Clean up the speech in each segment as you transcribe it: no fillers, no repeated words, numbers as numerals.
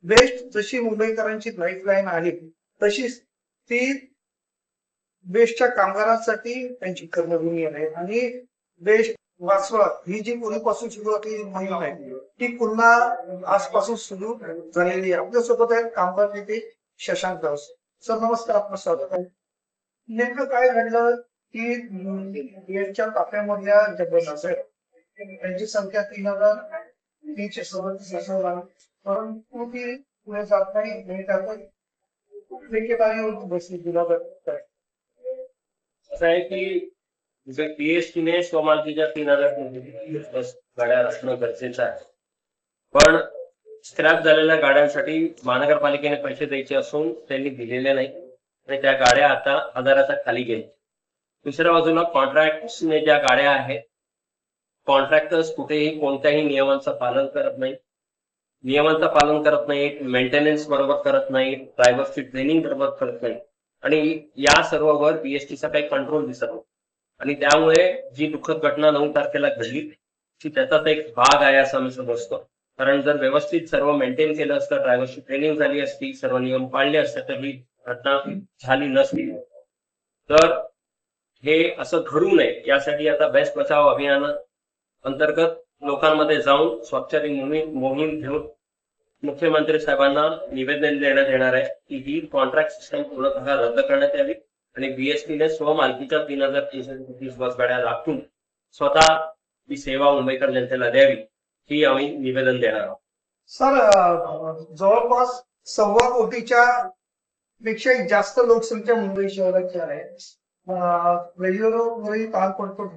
Best जशी मुंबईकरांची lifeline आहे तशीच ती बेस्टच्या कामगारांसाठी त्यांची कर्मभूमी आहे आणि बेस्ट वाचवा ही जी पूर्वीपासून सुरू असलेली मोहीम आहे ती पुन्हा आजपासून सुरू झालेली आहे. आपल्यासोबत आहेत कामगार नेते शशांक राऊत. सर नमस्कार, आपलं स्वागत आहे. नेमकं काय घडलं की बेस्टच्या ताफ्यामधल्या ज्या बस आहेत त्यांची संख्या 3,337 असायला, परंतु ती पुढे जात नाही. ठेकेदारीवर बसली दिला जात आहे. असं आहे की पीएसटीने स्वमालकीच्या 3,000 बस गाड्या असणं गरजेचं आहे, पण स्क्रॅप झालेल्या गाड्यांसाठी महानगरपालिकेने पैसे द्यायचे असून त्यांनी दिलेले नाही आणि त्या गाड्या आता आजाराच्या खाली गेल्या. दुसऱ्या बाजूला कॉन्ट्रॅक्टने ज्या गाड्या आहेत, कॉन्ट्रॅक्टर्स कुठेही कोणत्याही नियमांचं पालन करत नाहीत, मेंटेनन्स बरोबर करत नाहीत, ड्रायव्हरची ट्रेनिंग बरोबर करत नाहीत आणि या सर्ववर बीएसटीचा काही कंट्रोल दिसत नाही. आणि त्यामुळे जी दुःखद घटना 9 तारखेला घडली ती त्याचाच एक भाग आहे असं मी समजतो. कारण जर व्यवस्थित सर्व मेंटेन केलं असतं, ड्रायव्हरची ट्रेनिंग झाली असती, सर्व नियम पाळले असते तर ही घटना झाली नसती. तर हे असं घडू नये यासाठी आता बेस्ट बचाव अभियान अंतर्गत लोकांमध्ये जाऊन स्वाक्षरी मोहीम घेऊन मुख्यमंत्री साहेबांना निवेदन देण्यात येणार आहे की ही कॉन्ट्रॅक्ट सिस्टम पूर्णतः रद्द करण्यात यावी आणि बीएसटीने स्वमालकीच्या 3,337 बस गाड्या राखून स्वतः ही सेवा मुंबईकर जनतेला द्यावी, ही आम्ही निवेदन देणार आहोत. सर जवळपास 1.25 कोटीच्या पेक्षाही जास्त लोकसंख्या मुंबई शहराची आहे. रेल्वेवरही ताण पडतो,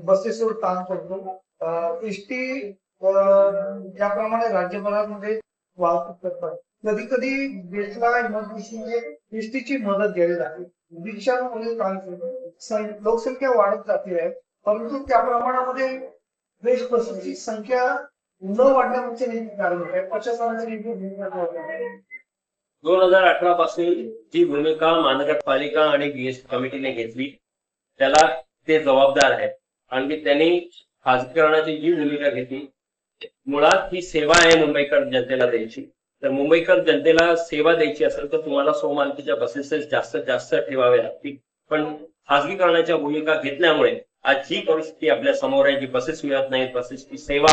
बसेसवर ताण पडतो, एसटी याप्रमाणे राज्यभरामध्ये वाहतूक करतात. कधी कधी देशला इमर्जन्सी एसटीची मदत घ्यावी लागते. रिक्षांमध्ये ताण पडतो, लोकसंख्या वाढत जाते आहे, परंतु त्या प्रमाणामध्ये बेस्ट बसेसची संख्या न वाढण्याचे कारण आहे. प्रशासनाची 2018 पासून जी भूमिका महानगरपालिका आणि बीएसटी कमिटीने घेतली त्याला ते जबाबदार आहेत आणि त्यांनी खासगीकरणाची जी भूमिका घेतली, मुळात ही सेवा आहे मुंबईकर जनतेला द्यायची. तर मुंबईकर जनतेला सेवा द्यायची असेल तर तुम्हाला स्वमालकीच्या बसेस जास्तीत जास्त ठेवावे लागतील. पण खासगीकरणाच्या भूमिका घेतल्यामुळे आज जी परिस्थिती आपल्या समोर आहे, जी बसेस मिळत नाहीत, बसेसची सेवा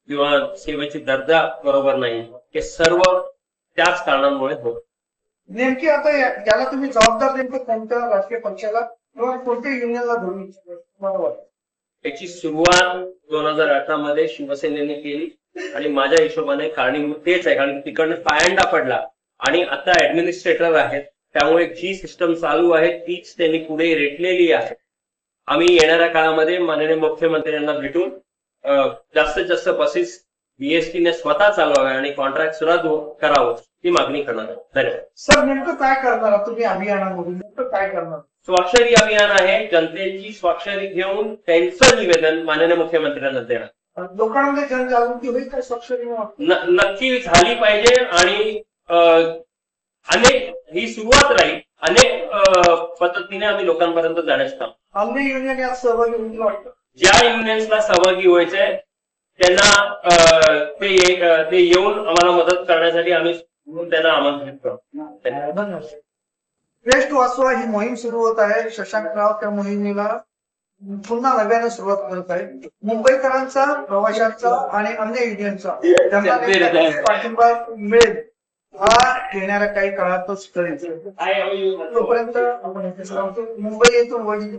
किंवा सेवेची दर्जा बरोबर नाही, हे सर्व त्याच कारणांमुळे होत. नेमकी आता याला तुम्ही जबाबदार नेमकं कोणत्या राजकीय पक्षाला किंवा कोणत्या युनियनला धरून मला वाटतं? याची सुरुवात 2018 मध्ये शिवसेनेने केली आणि माझ्या हिशोबाने कारणीभूत तेच आहे, कारण तिकडनं पायंडा पडला आणि आता ऍडमिनिस्ट्रेटर आहेत, त्यामुळे जी सिस्टम चालू आहे तीच त्यांनी पुढे रेटलेली आहे. आम्ही येणाऱ्या काळामध्ये माननीय मुख्यमंत्र्यांना भेटून जास्तीत जास्त बसेस बीएसटीने स्वतः चालवाव्या आणि कॉन्ट्रॅक्ट रद्द करावं ही मागणी करणार आहे. धन्यवाद. सर नेमकं काय करणार तुम्ही अभियानामधून, नेमकं काय करणार? स्वाक्षरी अभियान आहे, जनतेची स्वाक्षरी घेऊन त्यांचं निवेदन माननीय मुख्यमंत्र्यांना देणार. लोकांमध्ये जनजागृती होईल का स्वाक्षरी? नक्की झाली पाहिजे आणि अनेक ही सुरुवात राहील, अनेक पद्धतीने आम्ही लोकांपर्यंत जाण्याचं काम. अन्य युनियन यात सहभागी होईल वाटतं? ज्या युनियन्सला सहभागी व्हायचंय त्यांना ते येऊन आम्हाला मदत करण्यासाठी आम्ही त्यांना आमंत्रित करतो. धन्यवाद. बेस्ट वाचवा ही मोहीम सुरू होत आहे. शशांक राव त्या मोहिमेला पुन्हा नव्याने सुरुवात करत आहे. मुंबईकरांचा, प्रवाशांचा आणि अन्य युनियनचा त्यांना पाठिंबा मिळेल हा येणाऱ्या काही काळातच कळेल. तोपर्यंत आपण मुंबई येथून वडील